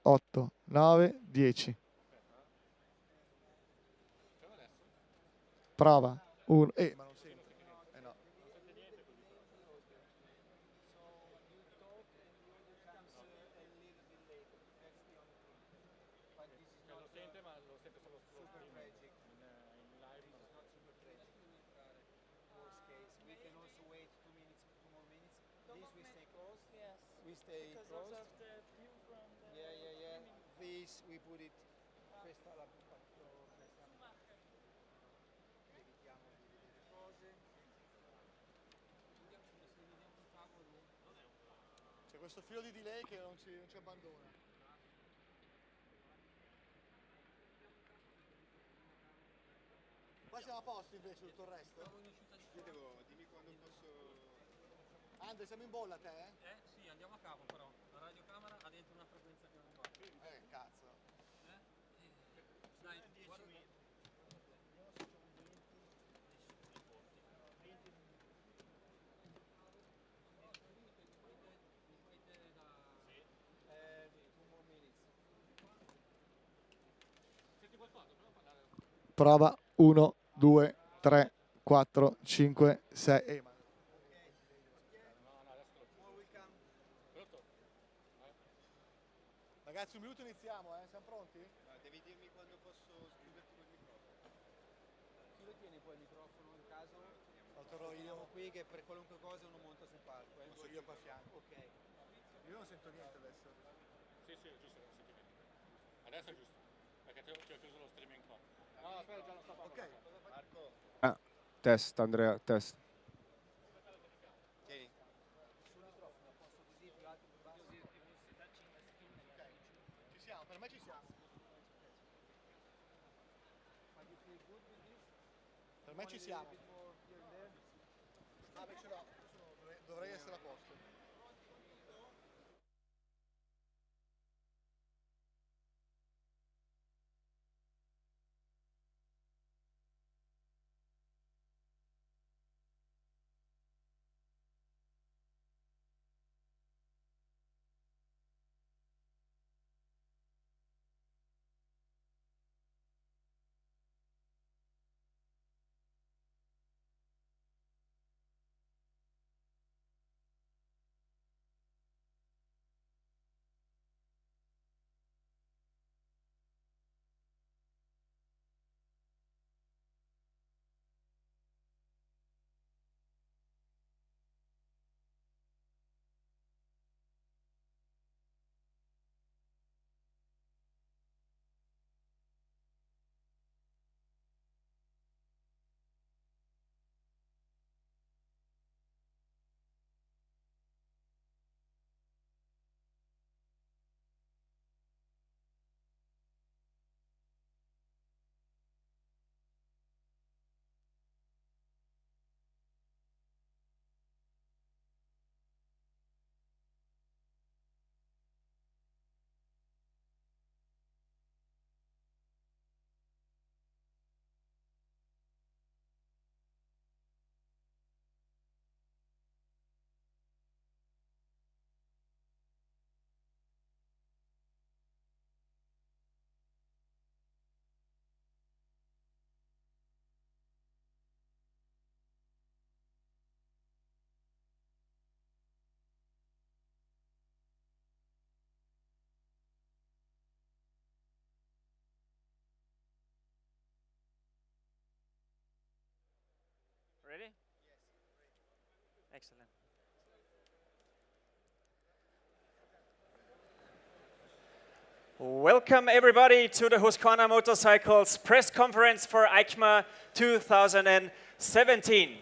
8, 9, 10. Prova. 1. Ma non sento. No. We stay closed. Yeah. This we put it. Questa la evitiamo di vedere cose. C'è questo filo di delay che non ci abbandona. Qua siamo a posto invece tutto il resto? Dimmi quando posso. Andre, siamo in bolla te? Sì, andiamo a capo però. La radiocamera ha dentro una frequenza che non va. Cazzo. Dai, guarda. Prova 1, 2, 3, 4, 5, 6. Ragazzi, un minuto iniziamo, siamo pronti? Devi dirmi quando posso scriverti col microfono. Chi lo tiene poi il microfono in caso? Lo terrò io qui che per qualunque cosa uno monta sul palco. Posso io qua a fianco. Ok. Io non sento niente adesso. Sì, giusto, non senti niente. Adesso è giusto, perché ti ho chiuso lo streaming qua. No, aspetta, già lo sto facendo. Ok. Marco. Test, Andrea, test. Tieni. Sul microfono, a posto così, più alto, più basso. Ci siamo, per me ci siamo. Per me ci siamo. Ah, beh, ce l'ho. Dovrei essere a posto. Ready? Yes. Excellent. Welcome everybody to the Husqvarna Motorcycles press conference for EICMA 2017.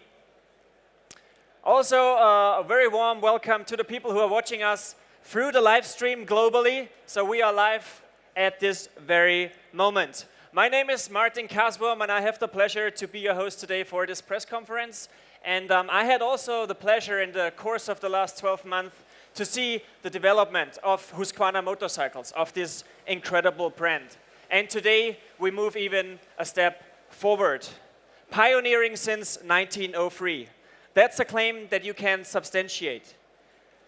Also, a very warm welcome to the people who are watching us through the live stream globally. So we are live at this very moment. My name is Martin Kaswurm, and I have the pleasure to be your host today for this press conference. And I had also the pleasure in the course of the last 12 months to see the development of Husqvarna Motorcycles, of this incredible brand. And today we move even a step forward. Pioneering since 1903. That's a claim that you can substantiate.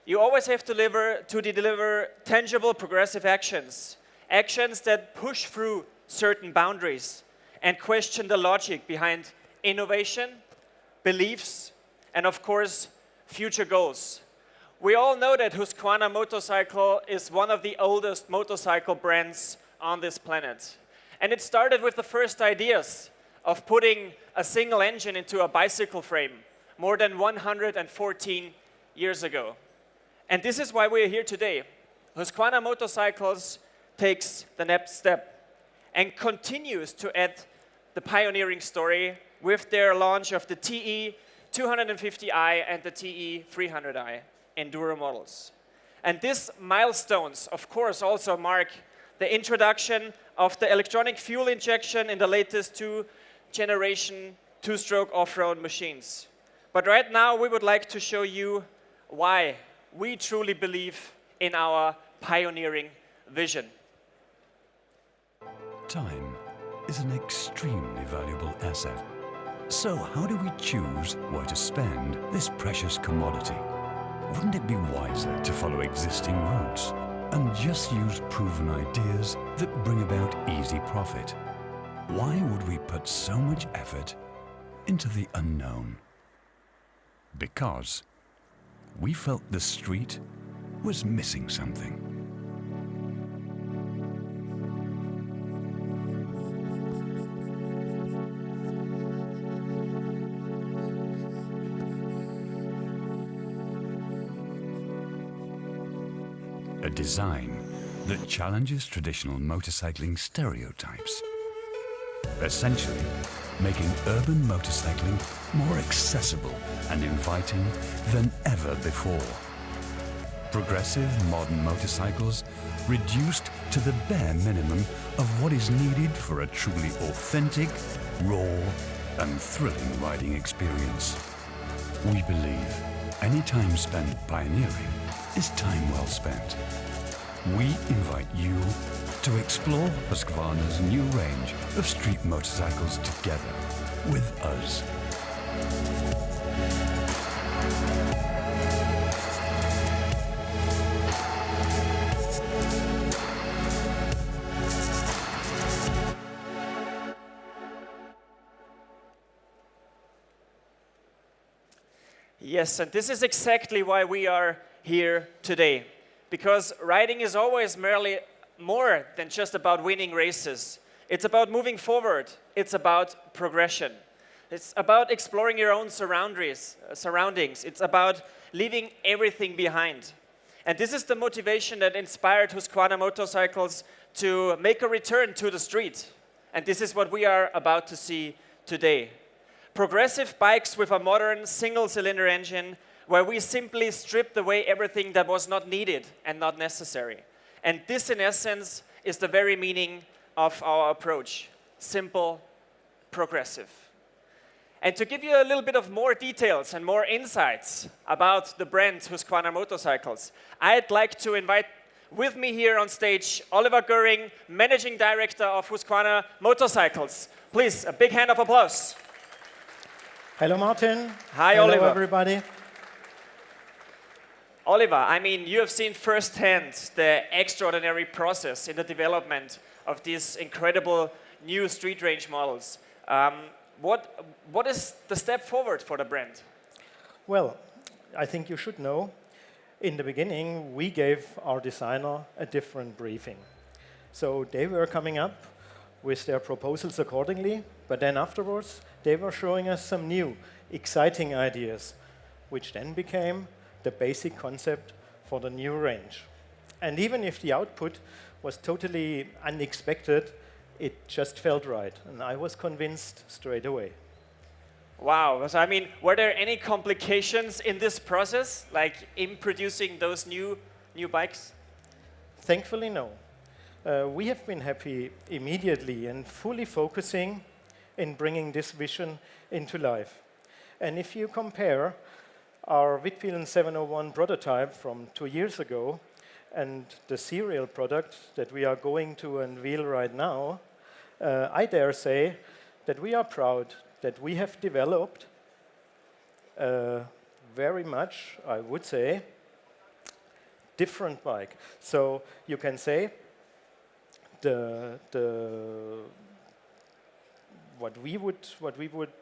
you always have to deliver tangible progressive actions, actions that push through certain boundaries and question the logic behind innovation, beliefs, and of course, future goals. We all know that Husqvarna Motorcycle is one of the oldest motorcycle brands on this planet. And it started with the first ideas of putting a single engine into a bicycle frame more than 114 years ago. And this is why we are here today. Husqvarna Motorcycles takes the next step and continues to add the pioneering story with their launch of the TE 250i and the TE 300i Enduro models. And these milestones, of course, also mark the introduction of the electronic fuel injection in the latest two-generation two-stroke off-road machines. But right now, we would like to show you why we truly believe in our pioneering vision. Time is an extremely valuable asset. So how do we choose where to spend this precious commodity? Wouldn't it be wiser to follow existing routes and just use proven ideas that bring about easy profit? Why would we put so much effort into the unknown? Because we felt the street was missing something. A design that challenges traditional motorcycling stereotypes, essentially making urban motorcycling more accessible and inviting than ever before. Progressive modern motorcycles reduced to the bare minimum of what is needed for a truly authentic, raw and thrilling riding experience. We believe any time spent pioneering is time well spent. We invite you to explore Husqvarna's new range of street motorcycles together with us. Yes, and this is exactly why we are here today. Because riding is always merely more than just about winning races. It's about moving forward. It's about progression. It's about exploring your own surroundings. It's about leaving everything behind. And this is the motivation that inspired Husqvarna Motorcycles to make a return to the street. And this is what we are about to see today. Progressive bikes with a modern single-cylinder engine where we simply stripped away everything that was not needed and not necessary. And this, in essence, is the very meaning of our approach. Simple, progressive. And to give you a little bit of more details and more insights about the brand Husqvarna Motorcycles, I'd like to invite with me here on stage Oliver Göring, Managing Director of Husqvarna Motorcycles. Please, a big hand of applause. Hello, Martin. Hi, Hello, Oliver. everybody. Oliver, I mean, you have seen firsthand the extraordinary process in the development of these incredible new street range models. What is the step forward for the brand? Well, I think you should know, in the beginning, we gave our designer a different briefing. So they were coming up with their proposals accordingly, but then afterwards, they were showing us some new, exciting ideas, which then became the basic concept for the new range. And even if the output was totally unexpected, it just felt right, and I was convinced straight away. Wow, so I mean, were there any complications in this process, like in producing those new bikes? Thankfully, no. We have been happy immediately and fully focusing in bringing this vision into life. And if you compare our Wittpielen 701 prototype from 2 years ago and the serial product that we are going to unveil right now, I dare say that we are proud that we have developed very much, I would say, different bike. So you can say what we would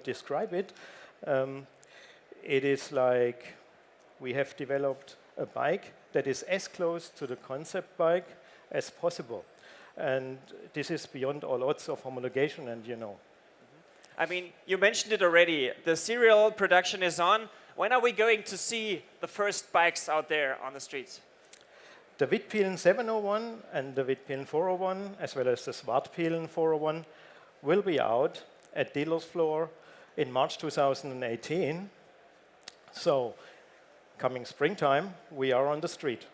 describe it. It is like we have developed a bike that is as close to the concept bike as possible. And this is beyond all odds of homologation, and you know. I mean, you mentioned it already. The serial production is on. When are we going to see the first bikes out there on the streets? The Wittpilen 701 and the Wittpilen 401, as well as the Svartpilen 401, will be out at dealer's floor in March 2018. So, coming springtime, we are on the street.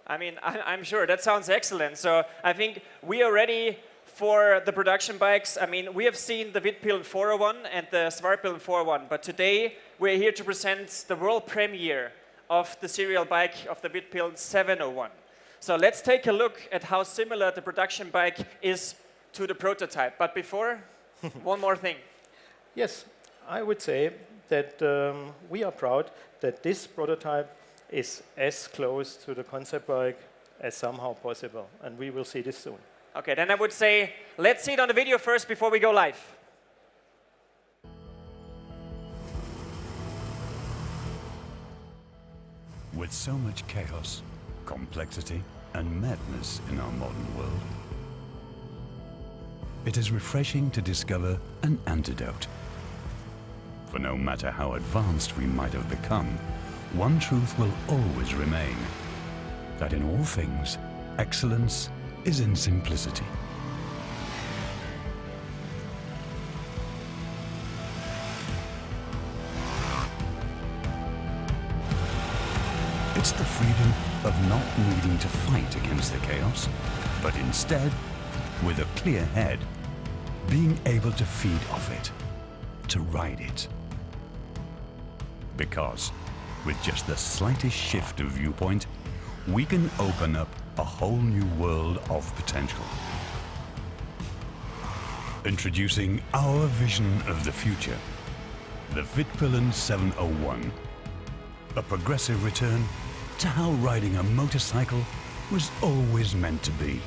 I mean, I'm sure. That sounds excellent. So I think we are ready for the production bikes. I mean, we have seen the Wittpilen 401 and the Svartpilen 401, but today we're here to present the world premiere of the serial bike of the Wittpilen 701. So let's take a look at how similar the production bike is to the prototype. But before, one more thing. Yes, I would say that we are proud that this prototype is as close to the concept bike as somehow possible, and we will see this soon. Okay, then I would say, let's see it on the video first before we go live. With so much chaos, complexity, and madness in our modern world, it is refreshing to discover an antidote. For no matter how advanced we might have become, one truth will always remain, that in all things, excellence is in simplicity. It's the freedom of not needing to fight against the chaos, but instead, with a clear head, being able to feed off it, to ride it. Because with just the slightest shift of viewpoint, we can open up a whole new world of potential. Introducing our vision of the future, the Wittpilen 701, a progressive return to how riding a motorcycle was always meant to be.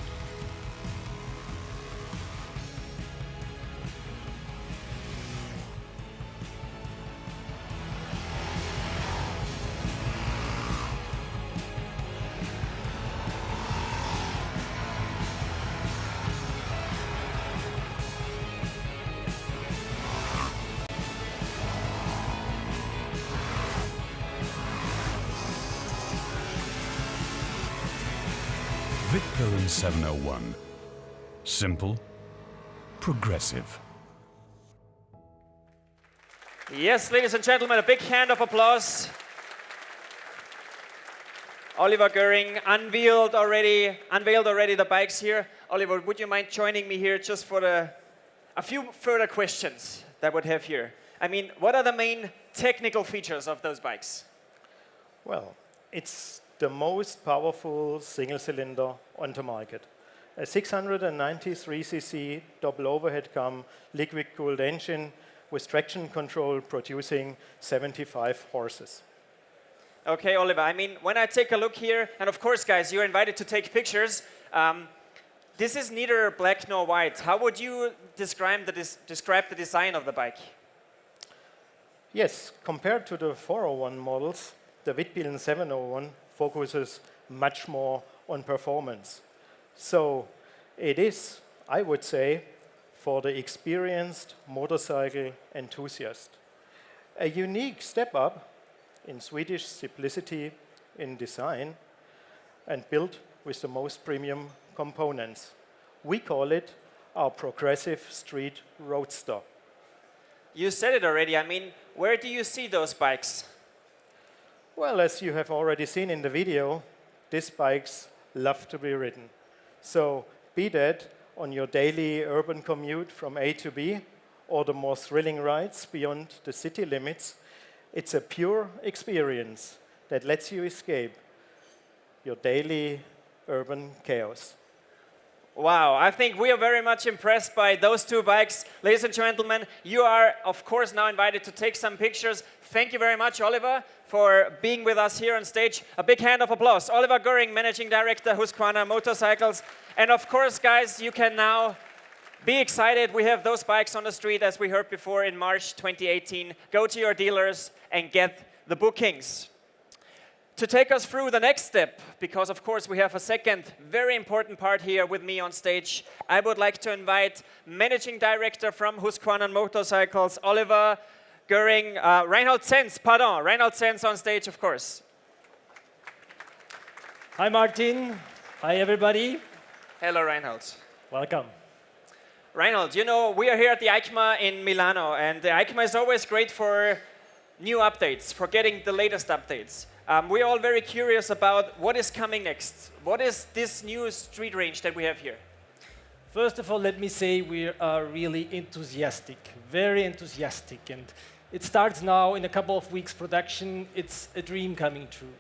Wittpilen 701. Simple, progressive. Yes, ladies and gentlemen, a big hand of applause. Oliver Göring unveiled already the bikes here. Oliver, would you mind joining me here just for a few further questions that I would have here? I mean, what are the main technical features of those bikes? Well, it's the most powerful single cylinder on the market. A 693cc double overhead cam liquid cooled engine with traction control producing 75 horses. Okay, Oliver, I mean, when I take a look here, and of course, guys, you're invited to take pictures. This is neither black nor white. How would you describe the design of the bike? Yes, compared to the 401 models, the Wittpilen 701 focuses much more on performance. So it is, I would say, for the experienced motorcycle enthusiast. A unique step up in Swedish simplicity in design and built with the most premium components. We call it our progressive street roadster. You said it already. I mean, where do you see those bikes? Well, as you have already seen in the video, these bikes love to be ridden. So be that on your daily urban commute from A to B, or the more thrilling rides beyond the city limits, it's a pure experience that lets you escape your daily urban chaos. Wow, I think we are very much impressed by those two bikes. Ladies and gentlemen, you are, of course, now invited to take some pictures. Thank you very much, Oliver, for being with us here on stage. A big hand of applause. Oliver Göring, Managing Director, Husqvarna Motorcycles. And of course, guys, you can now be excited. We have those bikes on the street, as we heard before, in March 2018. Go to your dealers and get the bookings. To take us through the next step, because of course we have a second very important part here with me on stage, I would like to invite Managing Director from Husqvarna Motorcycles, Oliver Göring, Reinhold Zenz on stage, of course. Hi Martin, hi everybody. Hello, Reinhold. Welcome. Reinhold, you know, we are here at the EICMA in Milano, and the EICMA is always great for new updates, for getting the latest updates. We're all very curious about what is coming next. What is this new street range that we have here? First of all, let me say we are really enthusiastic, very enthusiastic. And it starts now in a couple of weeks production. It's a dream coming true.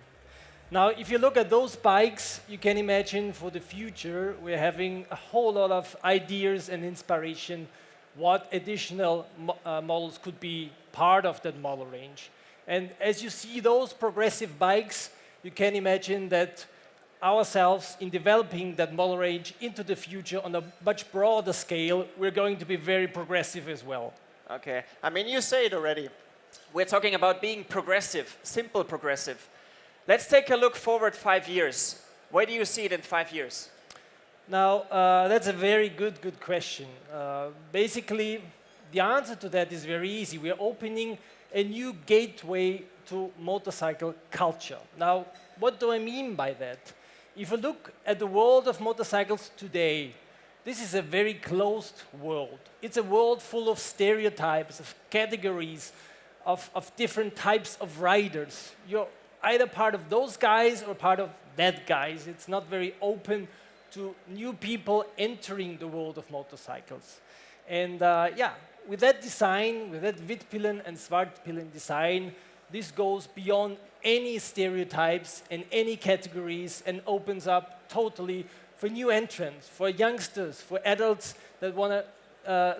Now, if you look at those bikes, you can imagine for the future, we're having a whole lot of ideas and inspiration what additional models could be part of that model range. And as you see those progressive bikes, you can imagine that ourselves, in developing that model range into the future on a much broader scale, we're going to be very progressive as well. Okay, I mean, you say it already. We're talking about being progressive, simple progressive. Let's take a look forward 5 years. Where do you see it in 5 years? Now, that's a very good question. Basically, the answer to that is very easy. We're opening a new gateway to motorcycle culture. Now, what do I mean by that? If you look at the world of motorcycles today, this is a very closed world. It's a world full of stereotypes, of categories, of different types of riders. You're either part of those guys or part of that guys. It's not very open to new people entering the world of motorcycles. And yeah, with that design, with that Witpillen and Zwartpillen design, this goes beyond any stereotypes and any categories and opens up totally for new entrants, for youngsters, for adults that want to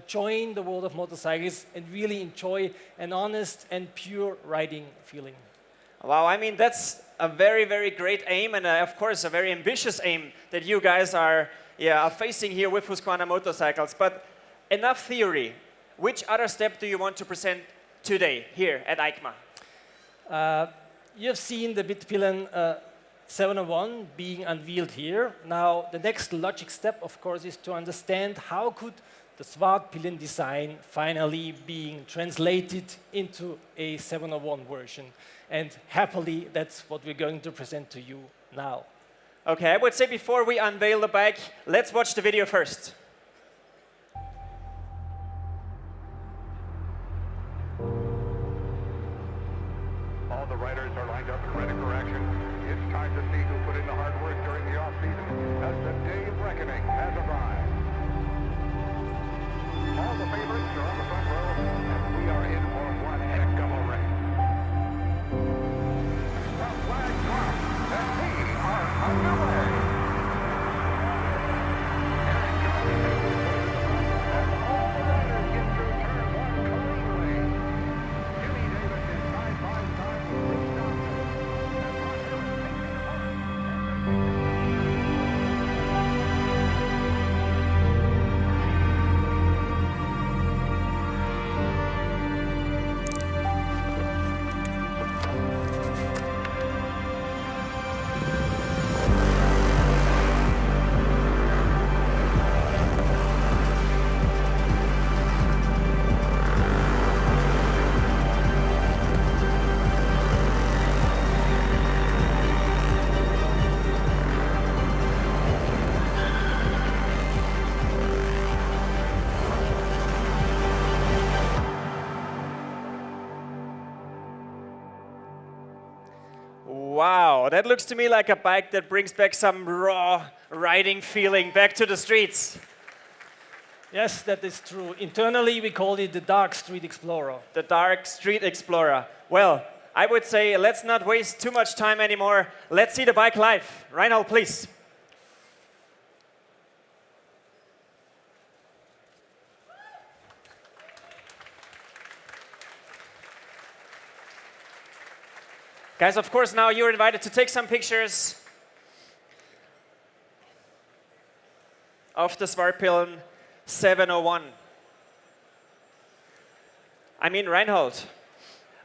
join the world of motorcycles and really enjoy an honest and pure riding feeling. Wow, I mean, that's a very, very great aim and of course a very ambitious aim that you guys are facing here with Husqvarna Motorcycles. But enough theory. Which other step do you want to present today here at EICMA? You've seen the Witpillen 701 being unveiled here. Now, the next logic step, of course, is to understand how could the Zwartpillen design finally being translated into a 701 version. And happily, that's what we're going to present to you now. Okay, I would say before we unveil the bike, let's watch the video first. All the riders are lined up and ready for action. It's time to see who put in the hard work during the off-season as the day of reckoning has arrived. All the favorites are on the front row, and we are in for one heck of a race. The flag drops, and we are underway. Eric Jones takes the lead as all the riders get through turn one cleanly. Jimmy Davis is side by side with Bruce Johnson, and Ron Harris takes it apart. Wow, that looks to me like a bike that brings back some raw riding feeling back to the streets. Yes, that is true. Internally, we call it the Dark Street Explorer. The Dark Street Explorer. Well, I would say let's not waste too much time anymore. Let's see the bike live. Reinhold, please. Guys, of course, now you're invited to take some pictures of the Svartpillen 701. I mean, Reinhold,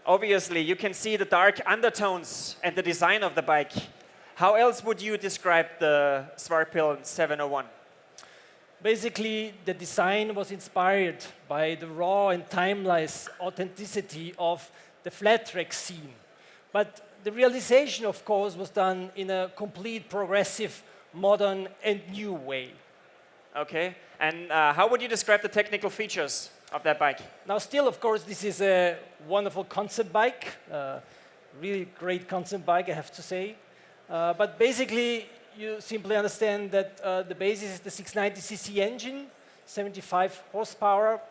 obviously you can see the dark undertones and the design of the bike. How else would you describe the Svartpillen 701? Basically, the design was inspired by the raw and timeless authenticity of the flat track scene. But the realization, of course, was done in a complete progressive, modern and new way. Okay, and how would you describe the technical features of that bike? Now still, of course, this is a wonderful concept bike, really great concept bike, I have to say. But basically, you simply understand that the basis is the 690cc engine, 75 horsepower,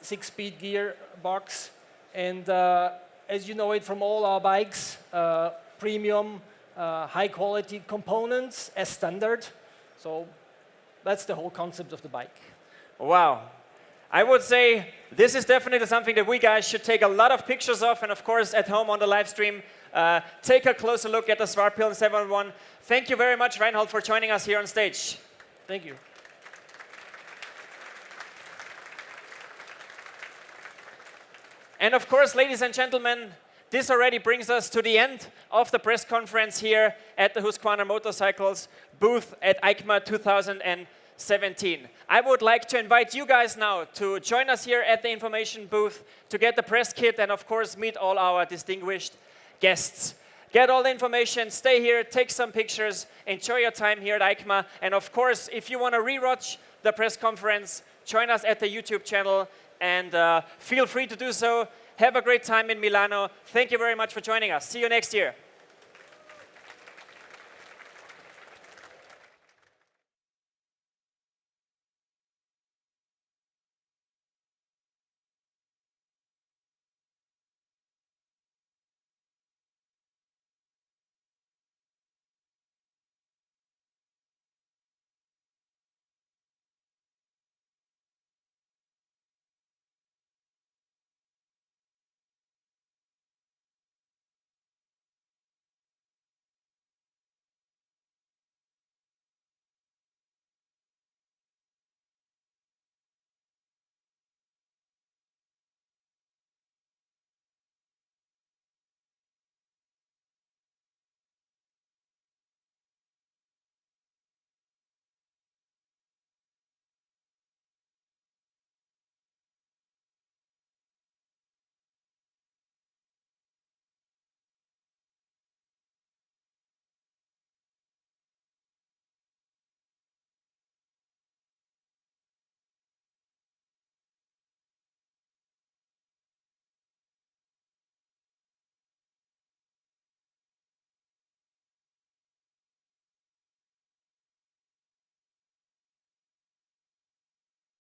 6-speed gearbox, and as you know it from all our bikes, premium, high-quality components as standard. So that's the whole concept of the bike. Wow. I would say this is definitely something that we guys should take a lot of pictures of, and of course at home on the live stream, take a closer look at the Svartpillen 701. Thank you very much, Reinhold, for joining us here on stage. Thank you. And of course, ladies and gentlemen, this already brings us to the end of the press conference here at the Husqvarna Motorcycles booth at EICMA 2017. I would like to invite you guys now to join us here at the information booth to get the press kit and of course meet all our distinguished guests. Get all the information, stay here, take some pictures, enjoy your time here at EICMA, and of course, if you want to rewatch the press conference, join us at the YouTube channel and feel free to do so. Have a great time in Milano. Thank you very much for joining us. See you next year.